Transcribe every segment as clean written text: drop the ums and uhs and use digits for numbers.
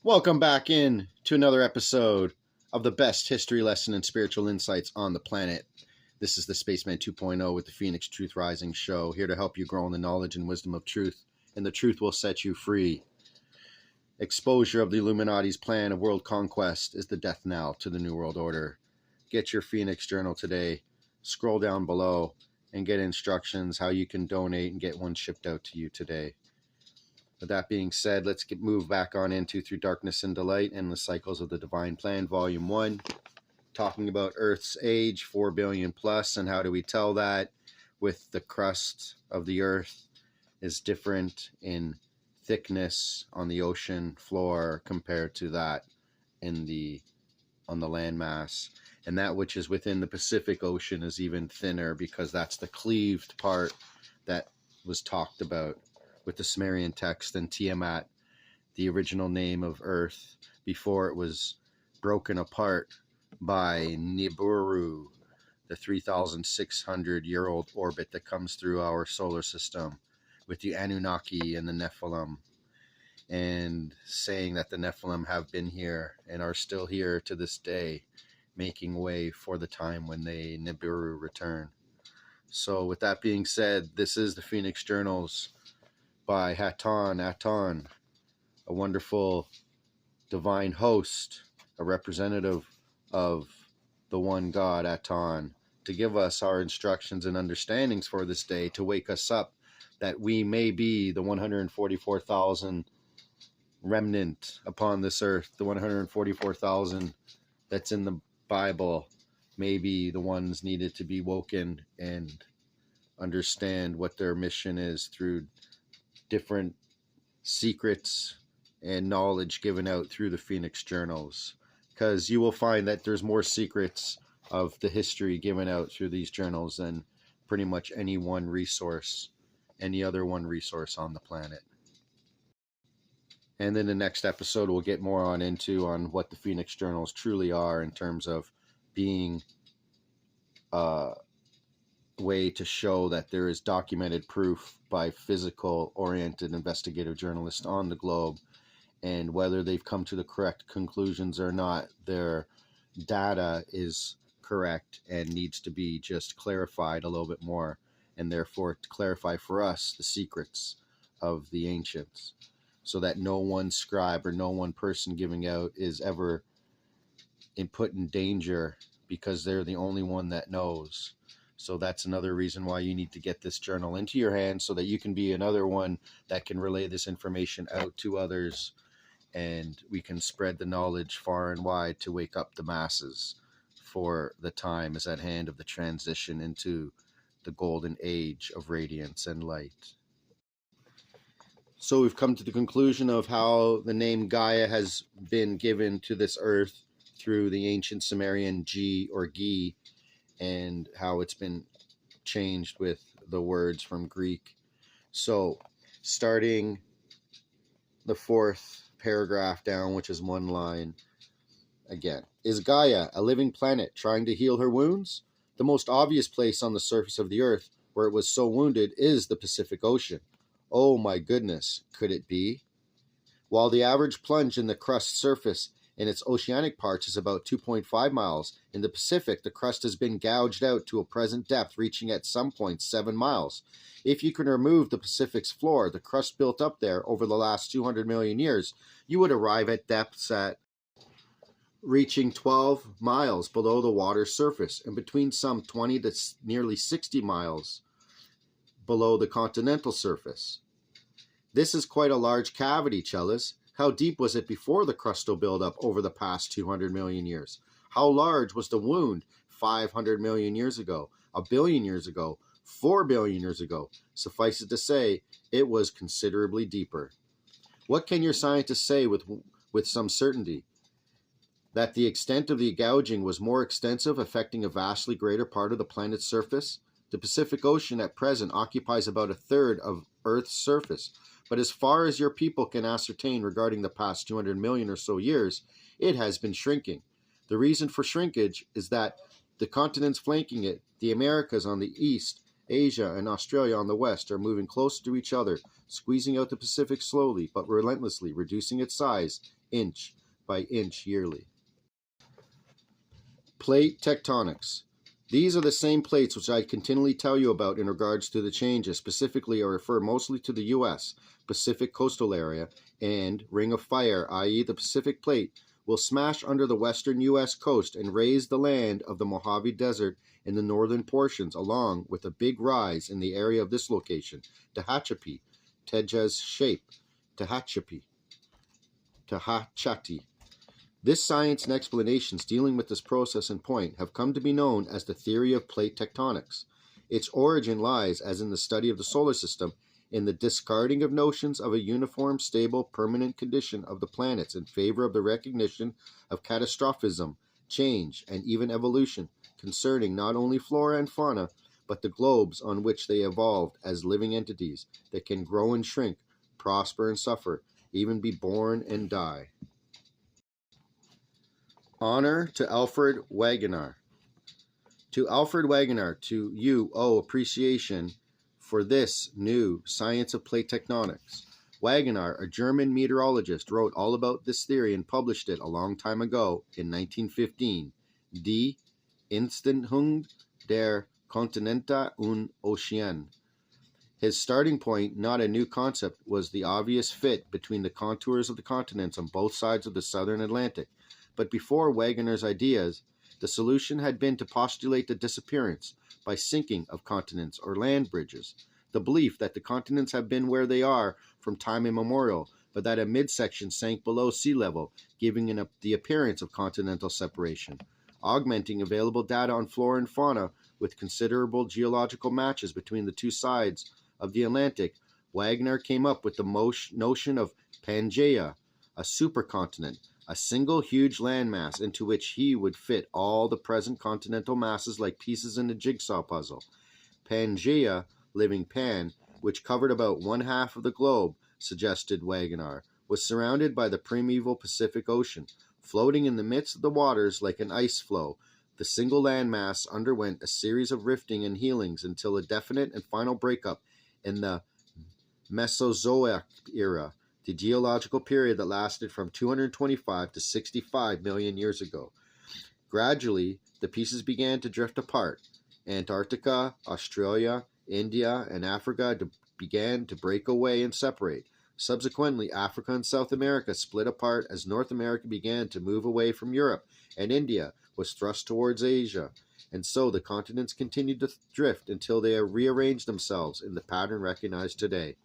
Welcome back in to another episode of the best history lesson and spiritual insights on the planet. This is the Spaceman 2.0 with the Phoenix Truth Rising show, here to help you grow in the knowledge and wisdom of truth, and the truth will set you free. Exposure of the Illuminati's plan of world conquest is the death knell to the New World Order. Get your Phoenix Journal today, scroll down below, and get instructions how you can donate and get one shipped out to you today. With that being said, let's move back on into Through Darkness and Delight and the Cycles of the Divine Plan, Volume 1, talking about Earth's age, 4 billion plus, and how do we tell that with the crust of the Earth is different in thickness on the ocean floor compared to that on the landmass. And that which is within the Pacific Ocean is even thinner because that's the cleaved part that was talked about with the Sumerian text and Tiamat, the original name of Earth, before it was broken apart by Nibiru, the 3,600-year-old orbit that comes through our solar system, with the Anunnaki and the Nephilim, and saying that the Nephilim have been here and are still here to this day, making way for the time when they Nibiru return. So with that being said, this is the Phoenix Journals by HATONN, a wonderful divine host, a representative of the one God, HATONN, to give us our instructions and understandings for this day, to wake us up that we may be the 144,000 remnant upon this earth, the 144,000 that's in the Bible, may be the ones needed to be woken and understand what their mission is through different secrets and knowledge given out through the Phoenix Journals, because you will find that there's more secrets of the history given out through these journals than pretty much any other one resource on the planet. And then the next episode we'll get more on what the Phoenix Journals truly are in terms of being way to show that there is documented proof by physical-oriented investigative journalists on the globe, and whether they've come to the correct conclusions or not, their data is correct and needs to be just clarified a little bit more, and therefore to clarify for us the secrets of the ancients, so that no one scribe or no one person giving out is ever put in danger because they're the only one that knows. So that's another reason why you need to get this journal into your hands, so that you can be another one that can relay this information out to others, and we can spread the knowledge far and wide to wake up the masses, for the time is at hand of the transition into the golden age of radiance and light. So we've come to the conclusion of how the name Gaia has been given to this earth through the ancient Sumerian G or Gi, and how it's been changed with the words from Greek. So, starting the fourth paragraph down, which is one line, again. Is Gaia a living planet trying to heal her wounds? The most obvious place on the surface of the earth where it was so wounded is the Pacific Ocean. Oh my goodness, could it be? While the average plunge in the crust surface in its oceanic parts is about 2.5 miles. In the Pacific, the crust has been gouged out to a present depth reaching at some points 7 miles. If you can remove the Pacific's floor, the crust built up there over the last 200 million years, you would arrive at depths at reaching 12 miles below the water's surface, and between some 20 to nearly 60 miles below the continental surface. This is quite a large cavity, Chellis. How deep was it before the crustal buildup over the past 200 million years? How large was the wound 500 million years ago, 1 billion years ago, 4 billion years ago? Suffice it to say, it was considerably deeper. What can your scientists say with some certainty? That the extent of the gouging was more extensive, affecting a vastly greater part of the planet's surface? The Pacific Ocean at present occupies about a third of Earth's surface. But as far as your people can ascertain regarding the past 200 million or so years, it has been shrinking. The reason for shrinkage is that the continents flanking it, the Americas on the east, Asia and Australia on the west are moving closer to each other, squeezing out the Pacific slowly but relentlessly, reducing its size inch by inch yearly. Plate tectonics. These are the same plates which I continually tell you about in regards to the changes. Specifically, I refer mostly to the U.S. Pacific coastal area and Ring of Fire, i.e. the Pacific Plate, will smash under the western U.S. coast and raise the land of the Mojave Desert in the northern portions, along with a big rise in the area of this location, Tehachapi, Tejas shape, Tehachapi, Tehachati. This science and explanations dealing with this process and point have come to be known as the theory of plate tectonics. Its origin lies, as in the study of the solar system, in the discarding of notions of a uniform, stable, permanent condition of the planets in favor of the recognition of catastrophism, change, and even evolution, concerning not only flora and fauna, but the globes on which they evolved as living entities that can grow and shrink, prosper and suffer, even be born and die. Honor to Alfred Wegener. To Alfred Wegener, to you owe appreciation for this new science of plate tectonics. Wegener, a German meteorologist, wrote all about this theory and published it a long time ago in 1915, Die Entstehung der Kontinente und Oceane. His starting point, not a new concept, was the obvious fit between the contours of the continents on both sides of the southern Atlantic. But before Wegener's ideas, the solution had been to postulate the disappearance by sinking of continents or land bridges, the belief that the continents have been where they are from time immemorial, but that a midsection sank below sea level, giving the appearance of continental separation. Augmenting available data on flora and fauna with considerable geological matches between the two sides of the Atlantic, Wegener came up with the notion of Pangaea, a supercontinent, a single huge landmass into which he would fit all the present continental masses like pieces in a jigsaw puzzle. Pangaea, living Pan, which covered about one half of the globe, suggested Wegener, was surrounded by the primeval Pacific Ocean. Floating in the midst of the waters like an ice floe, the single landmass underwent a series of rifting and healings until a definite and final breakup in the Mesozoic era, the geological period that lasted from 225 to 65 million years ago. Gradually, the pieces began to drift apart. Antarctica, Australia, India, and Africa began to break away and separate. Subsequently, Africa and South America split apart as North America began to move away from Europe, and India was thrust towards Asia. And so the continents continued to drift until they rearranged themselves in the pattern recognized today.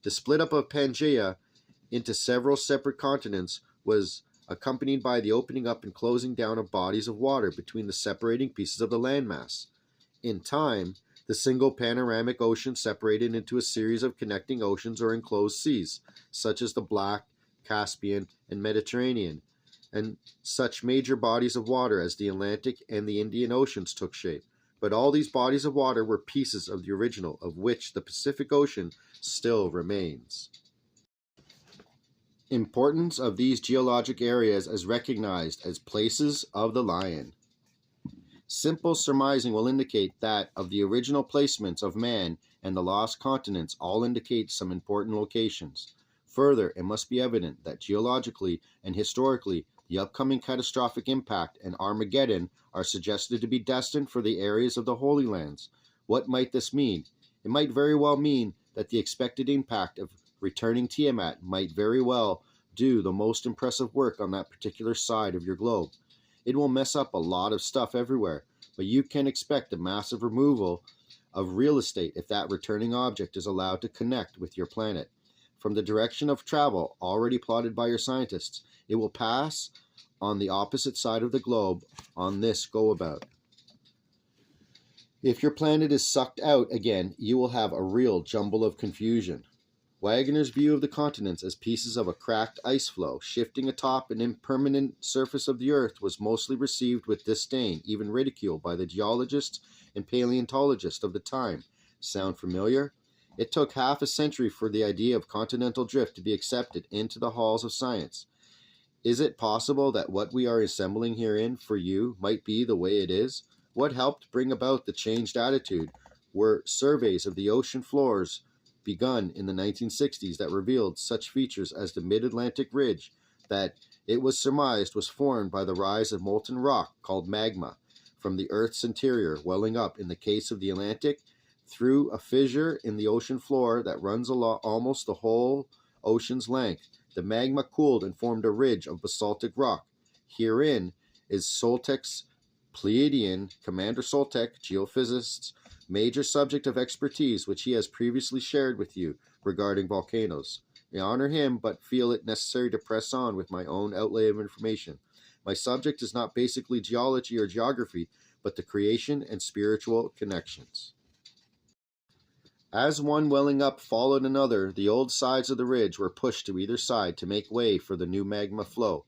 The split up of Pangaea into several separate continents was accompanied by the opening up and closing down of bodies of water between the separating pieces of the landmass. In time, the single panoramic ocean separated into a series of connecting oceans or enclosed seas, such as the Black, Caspian, and Mediterranean, and such major bodies of water as the Atlantic and the Indian Oceans took shape. But all these bodies of water were pieces of the original, of which the Pacific Ocean still remains. Importance of these geologic areas as recognized as places of the lion. Simple surmising will indicate that of the original placements of man and the lost continents all indicate some important locations. Further, it must be evident that geologically and historically the upcoming catastrophic impact and Armageddon are suggested to be destined for the areas of the Holy Lands. What might this mean? It might very well mean that the expected impact of returning Tiamat might very well do the most impressive work on that particular side of your globe. It will mess up a lot of stuff everywhere, but you can expect a massive removal of real estate if that returning object is allowed to connect with your planet. From the direction of travel already plotted by your scientists, it will pass on the opposite side of the globe on this go-about. If your planet is sucked out again, you will have a real jumble of confusion. Wegener's view of the continents as pieces of a cracked ice floe shifting atop an impermanent surface of the earth was mostly received with disdain, even ridicule, by the geologists and paleontologists of the time. Sound familiar? It took half a century for the idea of continental drift to be accepted into the halls of science. Is it possible that what we are assembling herein for you might be the way it is? What helped bring about the changed attitude were surveys of the ocean floors begun in the 1960s that revealed such features as the mid-Atlantic ridge that it was surmised was formed by the rise of molten rock called magma from the Earth's interior, welling up, in the case of the Atlantic, through a fissure in the ocean floor that runs along almost the whole ocean's length. The magma cooled and formed a ridge of basaltic rock. Herein is Soltek's Pleiadian, Commander Soltek, geophysicist's major subject of expertise, which he has previously shared with you regarding volcanoes. I honor him, but feel it necessary to press on with my own outlay of information. My subject is not basically geology or geography, but the creation and spiritual connections. As one welling up followed another, the old sides of the ridge were pushed to either side to make way for the new magma flow.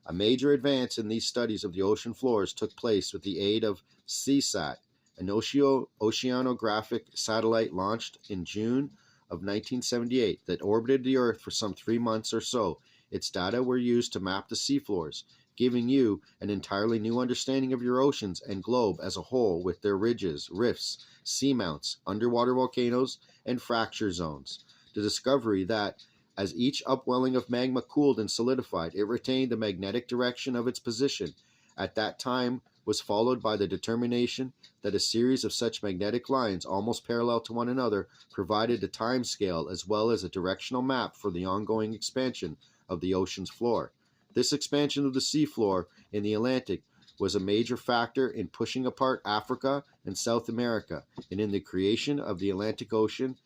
A major advance in these studies of the ocean floors took place with the aid of CSAT, an oceanographic satellite launched in June of 1978 that orbited the Earth for some 3 months or so. Its data were used to map the seafloors, giving you an entirely new understanding of your oceans and globe as a whole, with their ridges, rifts, seamounts, underwater volcanoes, and fracture zones. The discovery that, as each upwelling of magma cooled and solidified, it retained the magnetic direction of its position at that time was followed by the determination that a series of such magnetic lines, almost parallel to one another, provided a time scale as well as a directional map for the ongoing expansion of the ocean's floor. This expansion of the seafloor in the Atlantic was a major factor in pushing apart Africa and South America, and in the creation of the Atlantic Ocean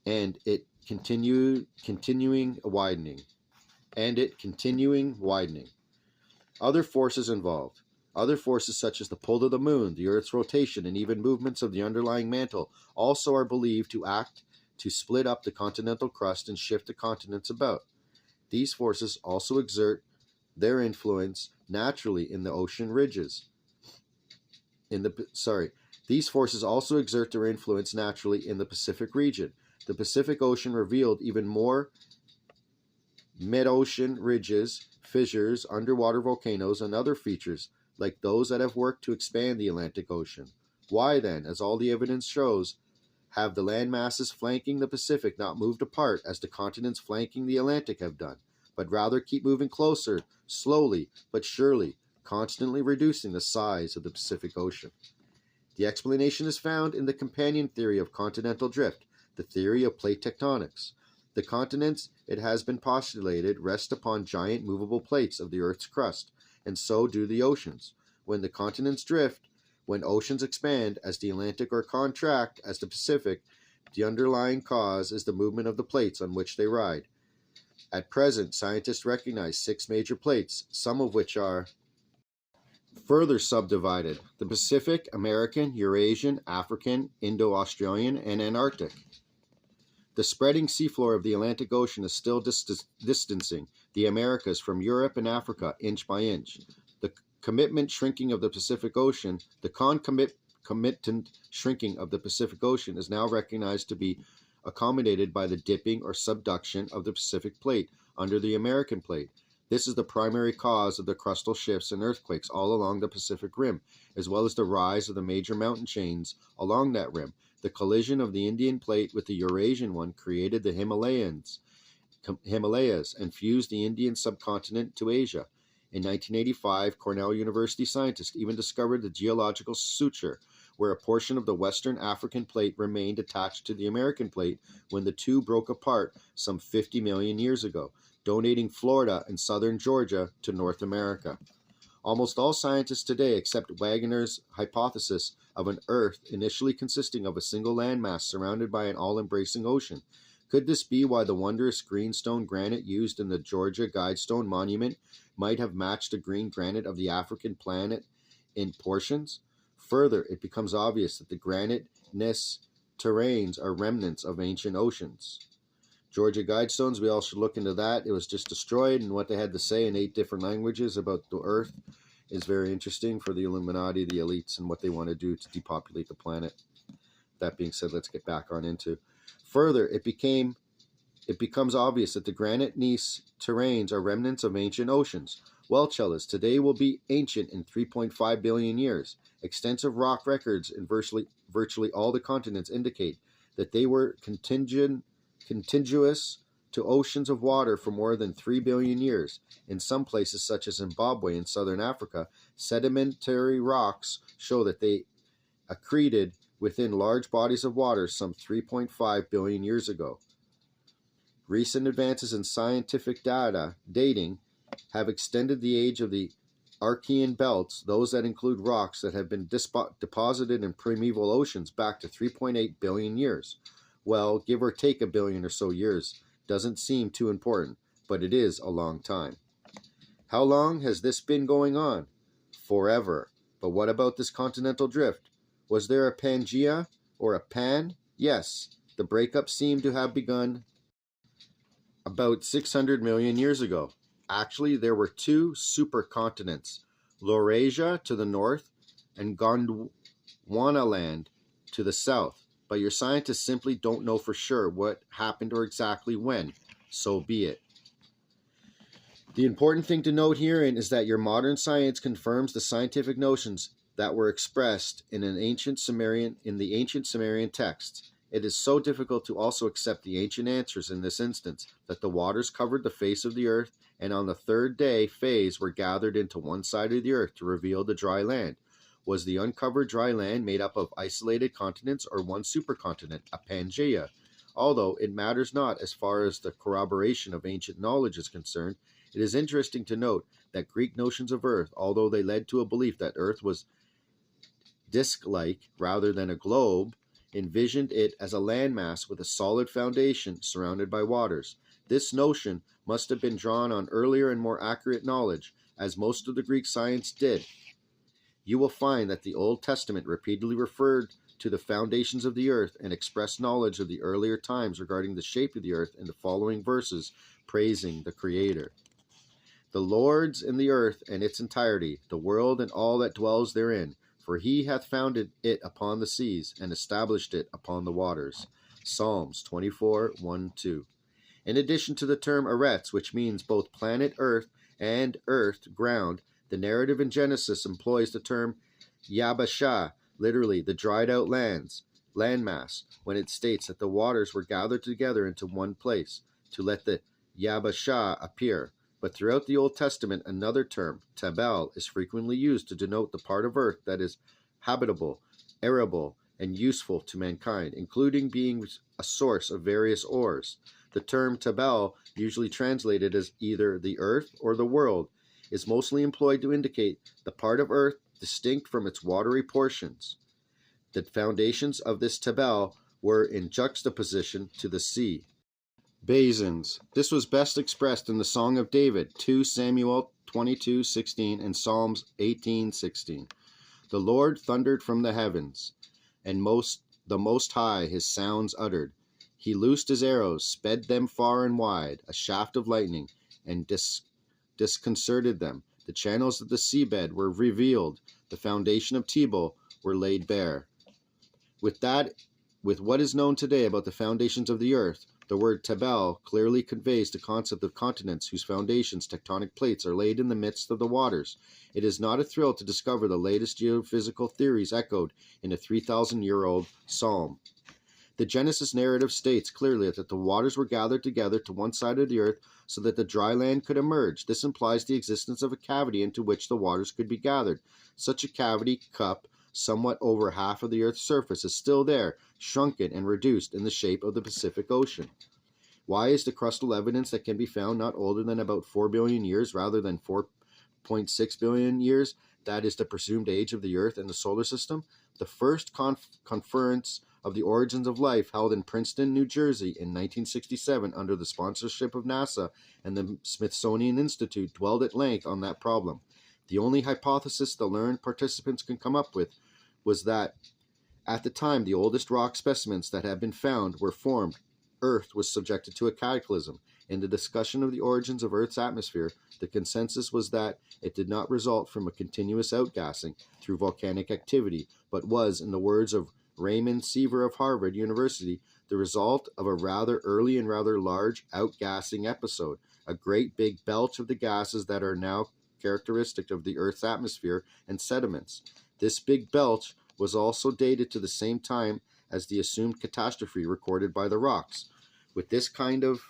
and it continuing widening. Other forces involved. Other forces such as the pull of the moon, the Earth's rotation, and even movements of the underlying mantle also are believed to act to split up the continental crust and shift the continents about. These forces also exert their influence naturally in the ocean ridges. These forces also exert their influence naturally in the Pacific region. The Pacific Ocean revealed even more mid-ocean ridges, fissures, underwater volcanoes, and other features like those that have worked to expand the Atlantic Ocean. Why then, as all the evidence shows, have the land masses flanking the Pacific not moved apart as the continents flanking the Atlantic have done, but rather keep moving closer, slowly but surely, constantly reducing the size of the Pacific Ocean? The explanation is found in the companion theory of continental drift, the theory of plate tectonics. The continents, it has been postulated, rest upon giant movable plates of the Earth's crust, and so do the oceans. When the continents drift, when oceans expand as the Atlantic or contract as the Pacific, the underlying cause is the movement of the plates on which they ride. At present, scientists recognize 6 major plates, some of which are further subdivided: the Pacific, American, Eurasian, African, Indo-Australian, and Antarctic. The spreading seafloor of the Atlantic Ocean is still distancing the Americas from Europe and Africa inch by inch. The concomitant shrinking of the Pacific Ocean is now recognized to be accommodated by the dipping or subduction of the Pacific plate under the American plate. This is the primary cause of the crustal shifts and earthquakes all along the Pacific Rim, as well as the rise of the major mountain chains along that rim. The collision of the Indian plate with the Eurasian one created the Himalayas and fused the Indian subcontinent to Asia. In 1985, Cornell University scientists even discovered the geological suture, where a portion of the Western African plate remained attached to the American plate when the two broke apart some 50 million years ago, donating Florida and southern Georgia to North America. Almost all scientists today accept Wegener's hypothesis of an Earth initially consisting of a single landmass surrounded by an all-embracing ocean. Could this be why the wondrous greenstone granite used in the Georgia Guidestone Monument might have matched the green granite of the African planet in portions? Further, it becomes obvious that the granite-gneiss terrains are remnants of ancient oceans. Georgia Guidestones, we all should look into that. It was just destroyed, and what they had to say in 8 different languages about the Earth is very interesting for the Illuminati, the elites, and what they want to do to depopulate the planet. That being said, let's get back on into. Further, it became it becomes obvious that the granite gneiss terrains are remnants of ancient oceans. Well, Cellis, today will be ancient in 3.5 billion years. Extensive rock records in virtually all the continents indicate that they were contiguous to oceans of water for more than 3 billion years. In some places, such as Zimbabwe in southern Africa, sedimentary rocks show that they accreted within large bodies of water some 3.5 billion years ago. Recent advances in scientific dating have extended the age of the Archean belts, those that include rocks that have been deposited in primeval oceans, back to 3.8 billion years. Well, give or take a billion or so years doesn't seem too important, but it is a long time. How long has this been going on? Forever. But what about this continental drift? Was there a Pangea or a Pan? Yes, the breakup seemed to have begun about 600 million years ago. Actually, there were two supercontinents, Laurasia to the north and Gondwanaland to the south. But your scientists simply don't know for sure what happened or exactly when. So be it. The important thing to note herein is that your modern science confirms the scientific notions that were expressed in the ancient Sumerian texts. It is so difficult to also accept the ancient answers in this instance that the waters covered the face of the earth, and on the third day phase were gathered into one side of the earth to reveal the dry land. Was the uncovered dry land made up of isolated continents or one supercontinent, a Pangea? Although it matters not as far as the corroboration of ancient knowledge is concerned, it is interesting to note that Greek notions of Earth, although they led to a belief that Earth was disc-like rather than a globe, envisioned it as a landmass with a solid foundation surrounded by waters. This notion must have been drawn on earlier and more accurate knowledge, as most of the Greek science did. You will find that the Old Testament repeatedly referred to the foundations of the earth and expressed knowledge of the earlier times regarding the shape of the earth in the following verses, praising the Creator. The Lord's in the earth and its entirety, the world and all that dwells therein, for he hath founded it upon the seas and established it upon the waters. Psalms 24, 1-2. In addition to the term Eretz, which means both planet Earth and earth, ground, the narrative in Genesis employs the term Yabashah, literally the dried out landmass, when it states that the waters were gathered together into one place, to let the Yabashah appear. But throughout the Old Testament, another term, Tabel, is frequently used to denote the part of earth that is habitable, arable, and useful to mankind, including being a source of various ores. The term Tabel, usually translated as either the earth or the world, is mostly employed to indicate the part of earth distinct from its watery portions. The foundations of this Tabel were in juxtaposition to the sea. Basins. This was best expressed in the Song of David, 2 Samuel 22:16 and Psalms 18:16. The Lord thundered from the heavens, and the Most High his sounds uttered. He loosed his arrows, sped them far and wide, a shaft of lightning, and disconcerted them. The channels of the seabed were revealed, the foundation of Tebel were laid bare. With what is known today about the foundations of the earth, the word Tabel clearly conveys the concept of continents whose foundations, tectonic plates, are laid in the midst of the waters. It is not a thrill to discover the latest geophysical theories echoed in a 3,000-year-old psalm. The Genesis narrative states clearly that the waters were gathered together to one side of the earth so that the dry land could emerge. This implies the existence of a cavity into which the waters could be gathered. Such a cavity, cup, somewhat over half of the earth's surface, is still there, shrunken and reduced in the shape of the Pacific Ocean. Why is the crustal evidence that can be found not older than about 4 billion years rather than 4.6 billion years? That is the presumed age of the earth and the solar system. The first conference of the origins of life, held in Princeton, New Jersey in 1967 under the sponsorship of NASA and the Smithsonian Institute, dwelled at length on that problem. The only hypothesis the learned participants can come up with was that at the time the oldest rock specimens that had been found were formed, Earth was subjected to a cataclysm. In the discussion of the origins of Earth's atmosphere, the consensus was that it did not result from a continuous outgassing through volcanic activity, but was, in the words of Raymond Seaver of Harvard University, the result of a rather early and rather large outgassing episode, a great big belch of the gases that are now characteristic of the Earth's atmosphere and sediments. This big belch was also dated to the same time as the assumed catastrophe recorded by the rocks. With this kind of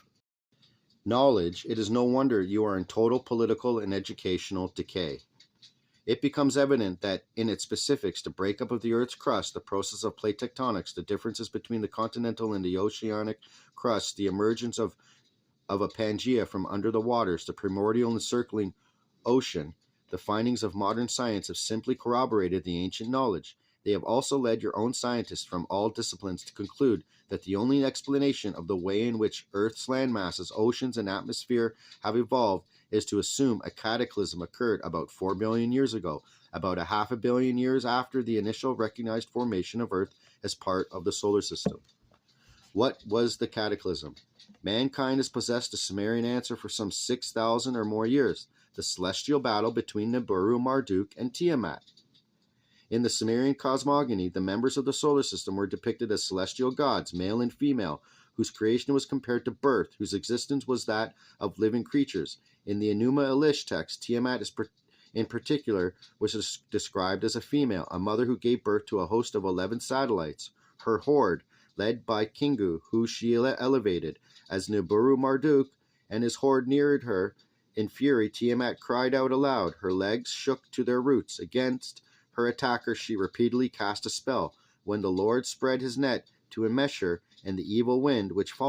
knowledge, it is no wonder you are in total political and educational decay. It becomes evident that in its specifics, the breakup of the Earth's crust, the process of plate tectonics, the differences between the continental and the oceanic crust, the emergence of a Pangea from under the waters, the primordial encircling ocean, the findings of modern science have simply corroborated the ancient knowledge. They have also led your own scientists from all disciplines to conclude that the only explanation of the way in which Earth's land masses, oceans, and atmosphere have evolved is to assume a cataclysm occurred about 4 billion years ago, about a half a billion years after the initial recognized formation of Earth as part of the solar system. What was the cataclysm? Mankind has possessed a Sumerian answer for some 6,000 or more years, the celestial battle between Nibiru, Marduk, and Tiamat. In the Sumerian cosmogony, the members of the solar system were depicted as celestial gods, male and female, whose creation was compared to birth, whose existence was that of living creatures. In the Enuma Elish text, Tiamat in particular was described as a female, a mother who gave birth to a host of 11 satellites. Her horde, led by Kingu, who she elevated. As Nibiru Marduk and his horde neared her, in fury, Tiamat cried out aloud. Her legs shook to their roots. Against her attacker, she repeatedly cast a spell. When the Lord spread his net to enmesh her, and the evil wind, which followed